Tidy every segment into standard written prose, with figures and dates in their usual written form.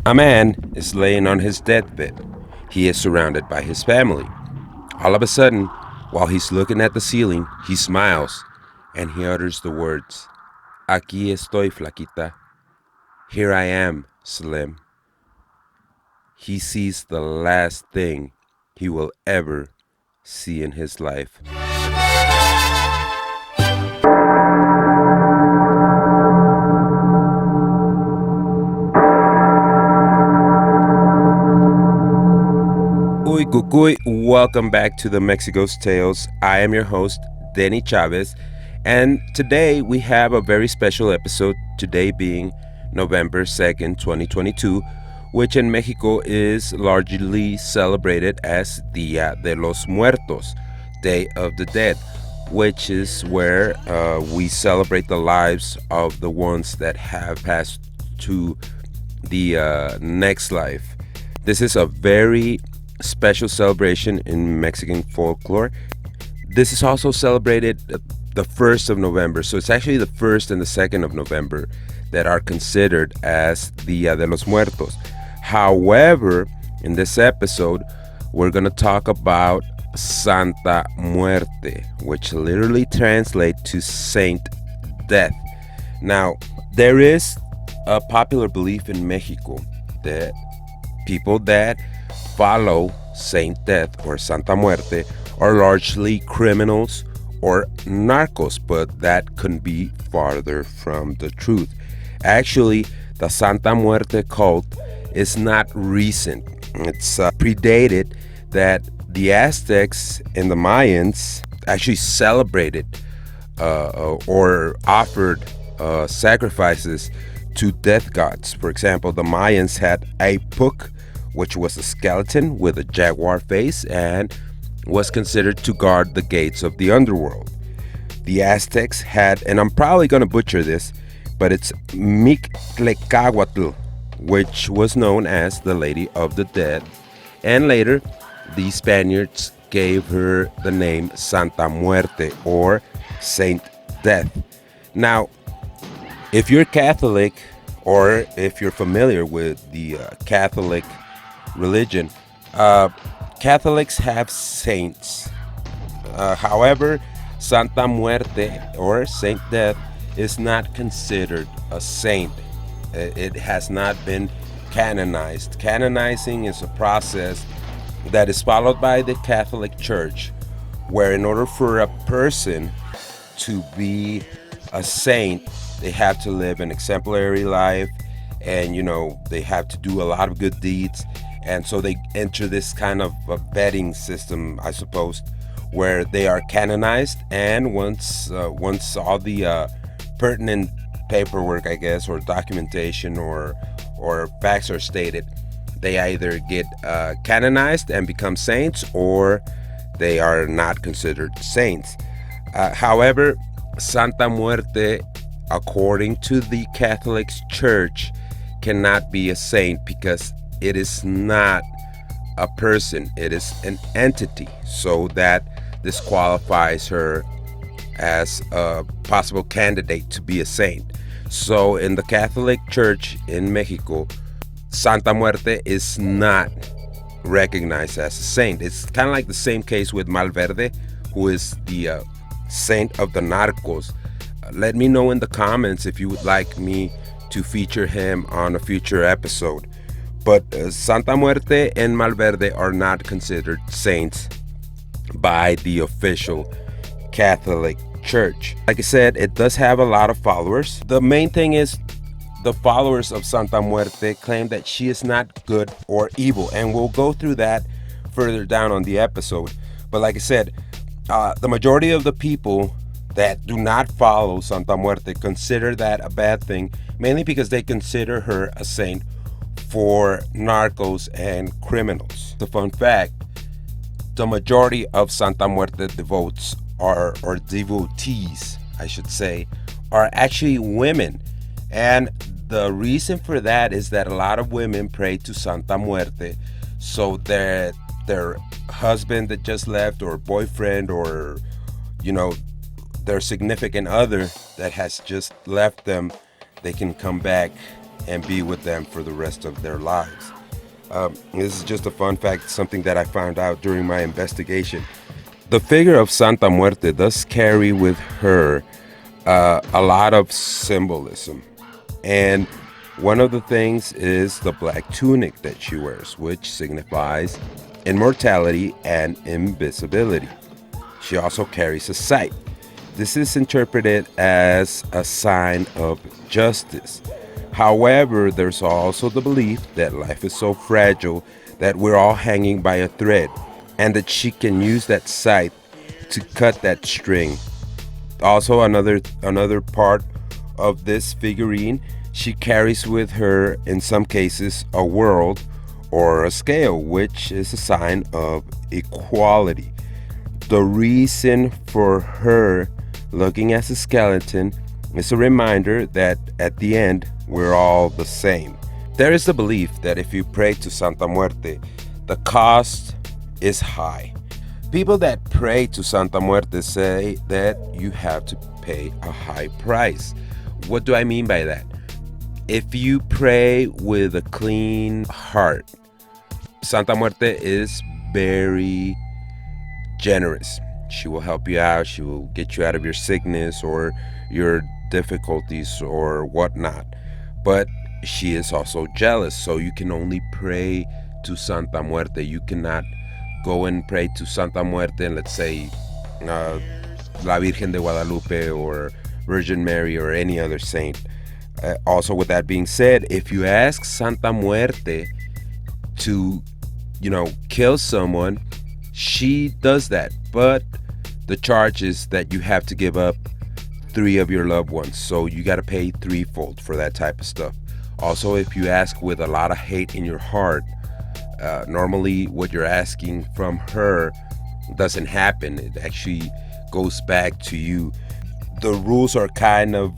A man is laying on his deathbed. He is surrounded by his family. All of a sudden, while he's looking at the ceiling, he smiles and he utters the words, Aquí estoy, flaquita. Here I am, Slim. He sees the last thing he will ever see in his life. Uy, cucuy, welcome back to the Mexighost Tales. I am your host, Denny Chavez, and today we have a very special episode, today being November 2nd, 2022, which in Mexico is largely celebrated as Dia de los Muertos, Day of the Dead, which is where we celebrate the lives of the ones that have passed to the next life. This is a very special celebration in Mexican folklore. This is also celebrated the 1st of November, so it's actually the 1st and the 2nd of November that are considered as Dia de los Muertos. However, in this episode, we're going to talk about Santa Muerte, which literally translates to Saint Death. Now, there is a popular belief in Mexico that people that follow Saint Death or Santa Muerte are largely criminals or narcos, but that couldn't be farther from the truth. Actually, the Santa Muerte cult is not recent. It's predated that the Aztecs and the Mayans actually celebrated or offered sacrifices to death gods. For example, the Mayans had a Puck, which was a skeleton with a jaguar face and was considered to guard the gates of the underworld. The Aztecs had, and I'm probably going to butcher this, but it's Mictlecahuatl, which was known as the Lady of the Dead. And later, the Spaniards gave her the name Santa Muerte or Saint Death. Now, if you're Catholic or if you're familiar with the Catholic religion, Catholics have saints. However, Santa Muerte or Saint Death is not considered a saint. It has not been canonized. Canonizing is a process that is followed by the Catholic Church, where in order for a person to be a saint, they have to live an exemplary life, and they have to do a lot of good deeds. And so they enter this kind of a vetting system, I suppose, where they are canonized. And once all the pertinent paperwork, I guess, or documentation or facts are stated, they either get canonized and become saints, or they are not considered saints. However, Santa Muerte, according to the Catholic Church, cannot be a saint because it is not a person, it is an entity. So that disqualifies her as a possible candidate to be a saint. So in the Catholic Church in Mexico, Santa Muerte is not recognized as a saint. It's kind of like the same case with Malverde, who is the saint of the narcos. Let me know in the comments if you would like me to feature him on a future episode. But Santa Muerte and Malverde are not considered saints by the official Catholic Church. Like I said, it does have a lot of followers. The main thing is the followers of Santa Muerte claim that she is not good or evil, and we'll go through that further down on the episode. But like I said, the majority of the people that do not follow Santa Muerte consider that a bad thing, mainly because they consider her a saint for narcos and criminals. The fun fact, the majority of Santa Muerte devotees or devotees, I should say, are actually women. And the reason for that is that a lot of women pray to Santa Muerte so that their husband that just left, or boyfriend, or their significant other that has just left them, they can come back and be with them for the rest of their lives. This is just a fun fact, something that I found out during my investigation. The figure of Santa Muerte does carry with her a lot of symbolism. And one of the things is the black tunic that she wears, which signifies immortality and invisibility. She also carries a scythe. This is interpreted as a sign of justice. However, there's also the belief that life is so fragile that we're all hanging by a thread, and that she can use that scythe to cut that string. Also, another part of this figurine, she carries with her, in some cases, a world or a scale, which is a sign of equality. The reason for her looking as a skeleton is a reminder that at the end, we're all the same. There is the belief that if you pray to Santa Muerte, the cost is high. People that pray to Santa Muerte say that you have to pay a high price. What do I mean by that? If you pray with a clean heart, Santa Muerte is very generous. She will help you out. She will get you out of your sickness or your difficulties or whatnot. But she is also jealous, so you can only pray to Santa Muerte. You cannot go and pray to Santa Muerte and, let's say, La Virgen de Guadalupe or Virgin Mary or any other saint. Also, with that being said, if you ask Santa Muerte to, kill someone, she does that. But the charge is that you have to give up 3 of your loved ones. So you got to pay threefold for that type of stuff. Also, if you ask with a lot of hate in your heart, normally what you're asking from her doesn't happen. It actually goes back to you. The rules are kind of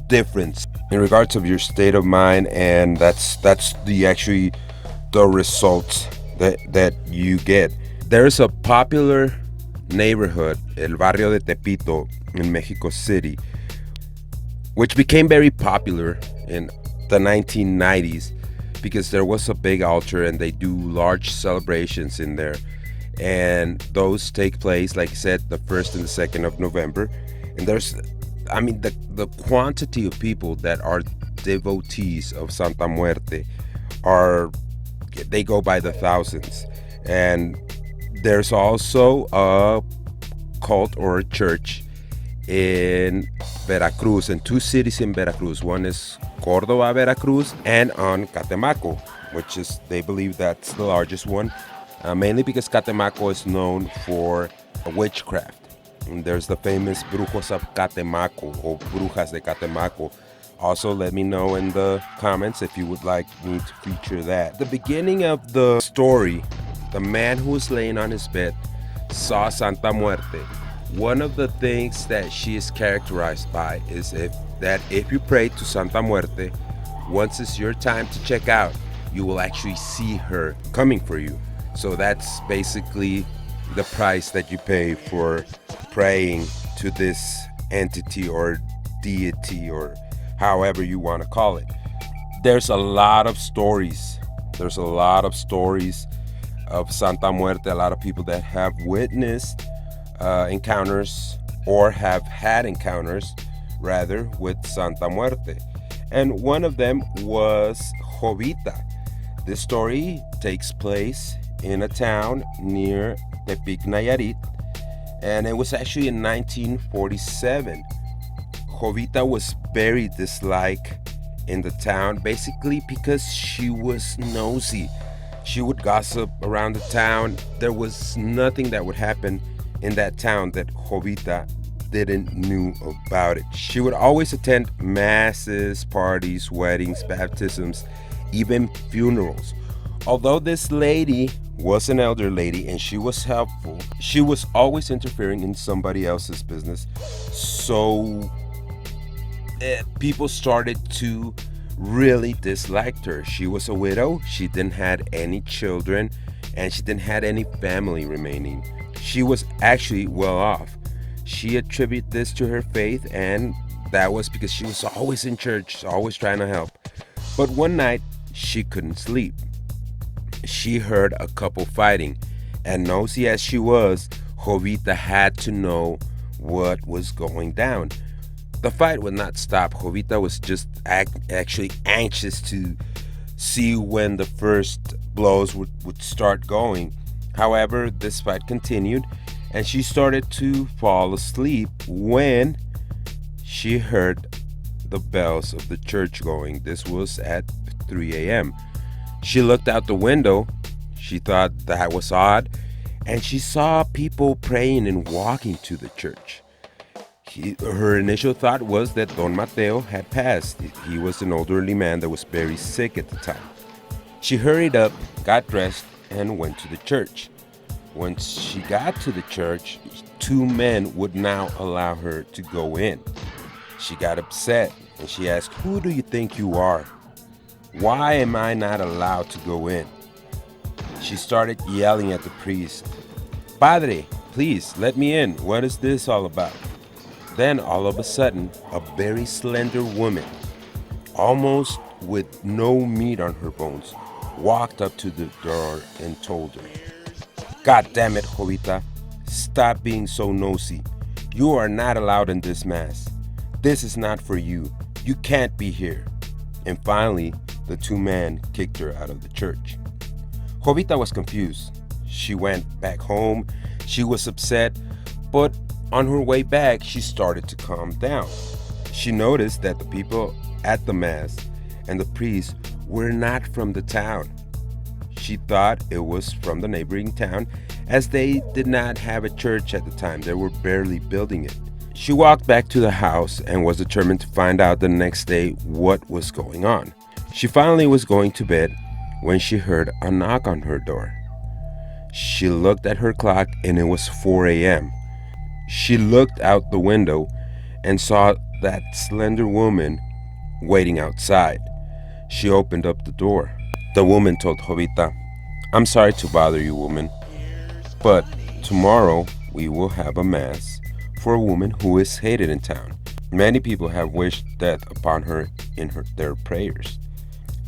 different in regards of your state of mind, and that's the results that you get. There's a popular neighborhood, El Barrio de Tepito, in Mexico City, which became very popular in the 1990s because there was a big altar and they do large celebrations in there. And those take place, like I said, the 1st and the 2nd of November. And the quantity of people that are devotees of Santa Muerte they go by the thousands. And there's also a cult or a church in Veracruz, in 2 cities in Veracruz. One is Córdoba, Veracruz, and on Catemaco, which is, they believe that's the largest one, mainly because Catemaco is known for witchcraft. And there's the famous Brujos of Catemaco or Brujas de Catemaco. Also, let me know in the comments if you would like me to feature that. At the beginning of the story, the man who was laying on his bed saw Santa Muerte. One of the things that she is characterized by is if you pray to Santa Muerte, once it's your time to check out, you will actually see her coming for you. So that's basically the price that you pay for praying to this entity or deity or however you want to call it. There's a lot of stories. There's a lot of stories of Santa Muerte. A lot of people that have witnessed encounters or have had encounters rather with Santa Muerte. And one of them was Jovita. This story takes place in a town near Tepic, Nayarit, and it was actually in 1947. Jovita was very disliked in the town, basically because she was nosy. She would gossip around the town. There was nothing that would happen in that town that Jovita didn't knew about it. She would always attend masses, parties, weddings, baptisms, even funerals. Although this lady was an elder lady and she was helpful, she was always interfering in somebody else's business. So people started to really dislike her. She was a widow, she didn't have any children, and she didn't have any family remaining. She was actually well off. She attributed this to her faith and That was because she was always in church, always trying to help. But one night, she couldn't sleep. She heard a couple fighting, and nosy as she was, Jovita had to know what was going down. The fight would not stop. Jovita was just actually anxious to see when the first blows would start going. However, this fight continued, and she started to fall asleep when she heard the bells of the church going. This was at 3 a.m. She looked out the window. She thought that was odd, and she saw people praying and walking to the church. Her initial thought was that Don Mateo had passed. He was an elderly man that was very sick at the time. She hurried up, got dressed, and went to the church. Once she got to the church, two men would now allow her to go in. She got upset and she asked, "Who do you think you are? Why am I not allowed to go in?" She started yelling at the priest, "Padre, please let me in. What is this all about?" Then all of a sudden, a very slender woman, almost with no meat on her bones, walked up to the door and told her, "God damn it, Jovita, stop being so nosy. You are not allowed in this mass. This is not for you. You can't be here." And finally, the two men kicked her out of the church. Jovita was confused. She went back home. She was upset, but on her way back, she started to calm down. She noticed that the people at the mass and the priest were not from the town. She thought it was from the neighboring town, as they did not have a church at the time. They were barely building it. She walked back to the house and was determined to find out the next day what was going on. She finally was going to bed when she heard a knock on her door. She looked at her clock and it was 4 a.m. She looked out the window and saw that slender woman waiting outside. She opened up the door. The woman told Jovita, "I'm sorry to bother you, woman, but tomorrow we will have a mass for a woman who is hated in town. Many people have wished death upon her in their prayers.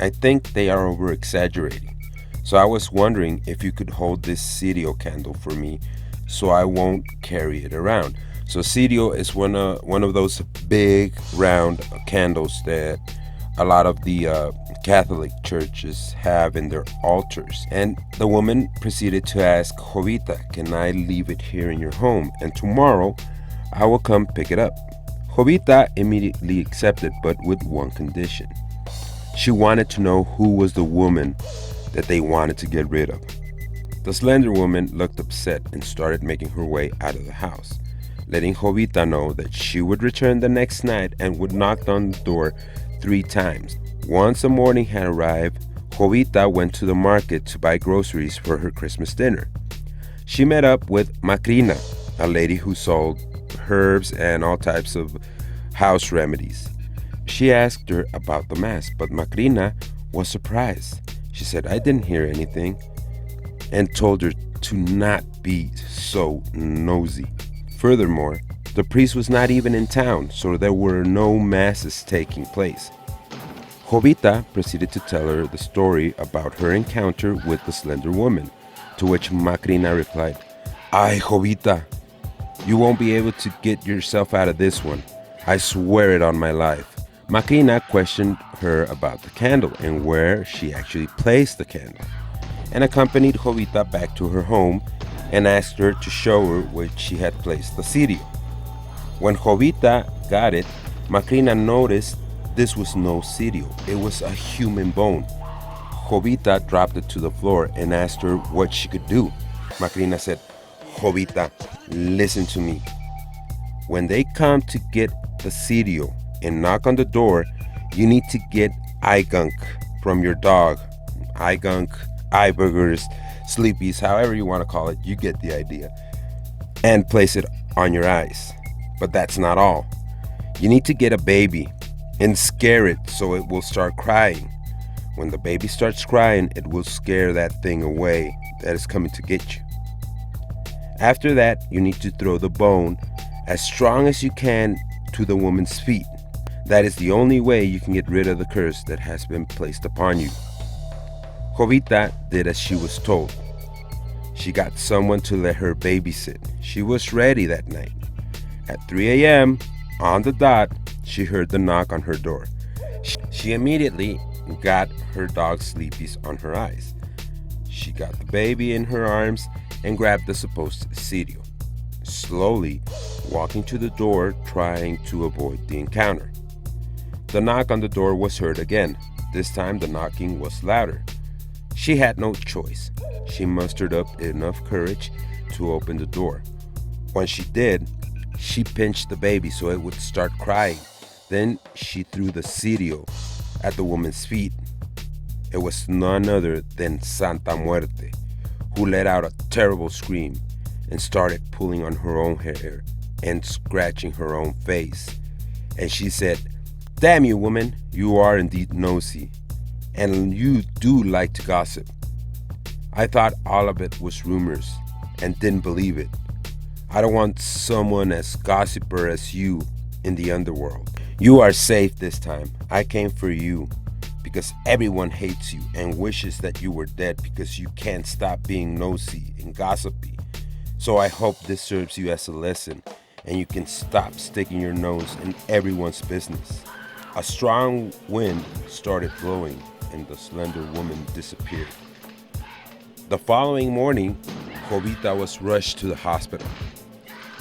I think they are over exaggerating. So I was wondering if you could hold this cirio candle for me so I won't carry it around." So cirio is one of those big round candles that a lot of the Catholic churches have in their altars. And the woman proceeded to ask Jovita, "Can I leave it here in your home? And tomorrow I will come pick it up." Jovita immediately accepted, but with one condition. She wanted to know who was the woman that they wanted to get rid of. The slender woman looked upset and started making her way out of the house, letting Jovita know that she would return the next night and would knock on the door 3 times. Once the morning had arrived, Jovita went to the market to buy groceries for her Christmas dinner. She met up with Macrina, a lady who sold herbs and all types of house remedies. She asked her about the mass, but Macrina was surprised. She said, "I didn't hear anything," and told her to not be so nosy. Furthermore, the priest was not even in town, so there were no masses taking place. Jovita proceeded to tell her the story about her encounter with the slender woman, to which Macrina replied, "Ay, Jovita, you won't be able to get yourself out of this one. I swear it on my life." Macrina questioned her about the candle and where she actually placed the candle, and accompanied Jovita back to her home and asked her to show her where she had placed the cirio. When Jovita got it, Macrina noticed this was no cirio, it was a human bone. Jovita dropped it to the floor and asked her what she could do. Macrina said, "Jovita, listen to me. When they come to get the cirio and knock on the door, you need to get eye gunk from your dog. Eye gunk, eye boogers, sleepies, however you want to call it, you get the idea. And place it on your eyes. But that's not all. You need to get a baby and scare it so it will start crying. When the baby starts crying, it will scare that thing away that is coming to get you. After that, you need to throw the bone as strong as you can to the woman's feet. That is the only way you can get rid of the curse that has been placed upon you. Jovita did as she was told. She got someone to let her babysit. She was ready that night. At 3 a.m., on the dot, she heard the knock on her door. She immediately got her dog Sleepy's on her eyes. She got the baby in her arms and grabbed the supposed cereal, slowly walking to the door, trying to avoid the encounter. The knock on the door was heard again. This time the knocking was louder. She had no choice. She mustered up enough courage to open the door. When she did, she pinched the baby so it would start crying. Then she threw the cereal at the woman's feet. It was none other than Santa Muerte, who let out a terrible scream and started pulling on her own hair and scratching her own face. And she said, "Damn you, woman, you are indeed nosy, and you do like to gossip. I thought all of it was rumors and didn't believe it. I don't want someone as gossiper as you in the underworld. You are safe this time. I came for you because everyone hates you and wishes that you were dead because you can't stop being nosy and gossipy. So I hope this serves you as a lesson and you can stop sticking your nose in everyone's business." A strong wind started blowing and the slender woman disappeared. The following morning, Jovita was rushed to the hospital.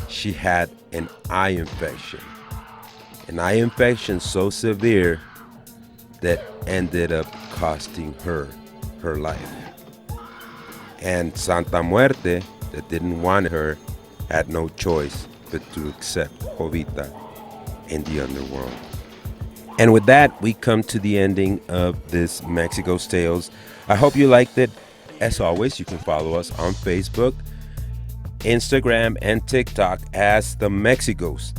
She had an eye infection. An eye infection so severe that ended up costing her her life. And Santa Muerte, that didn't want her, had no choice but to accept Jovita in the underworld. And with that, we come to the ending of this Mexighost Tales. I hope you liked it. As always, you can follow us on Facebook, Instagram, and TikTok as the Mexighost.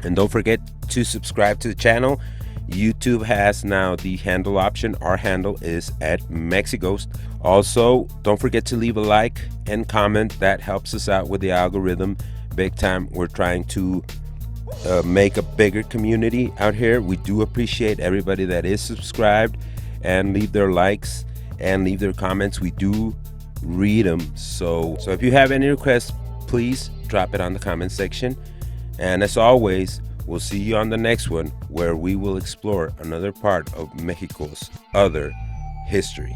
And don't forget to subscribe to the channel. YouTube has now the handle option. Our handle is at Mexighost. Also, don't forget to leave a like and comment. That helps us out with the algorithm big time. We're trying to make a bigger community out here. We do appreciate everybody that is subscribed and leave their likes and leave their comments. We do read them. So if you have any requests, please drop it on the comment section. And as always, we'll see you on the next one, where we will explore another part of Mexico's other history.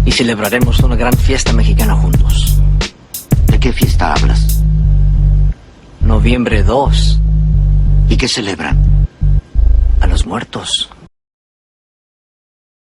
Y celebraremos una gran fiesta mexicana juntos. ¿De qué fiesta hablas? Noviembre 2. ¿Y qué celebran? A los muertos.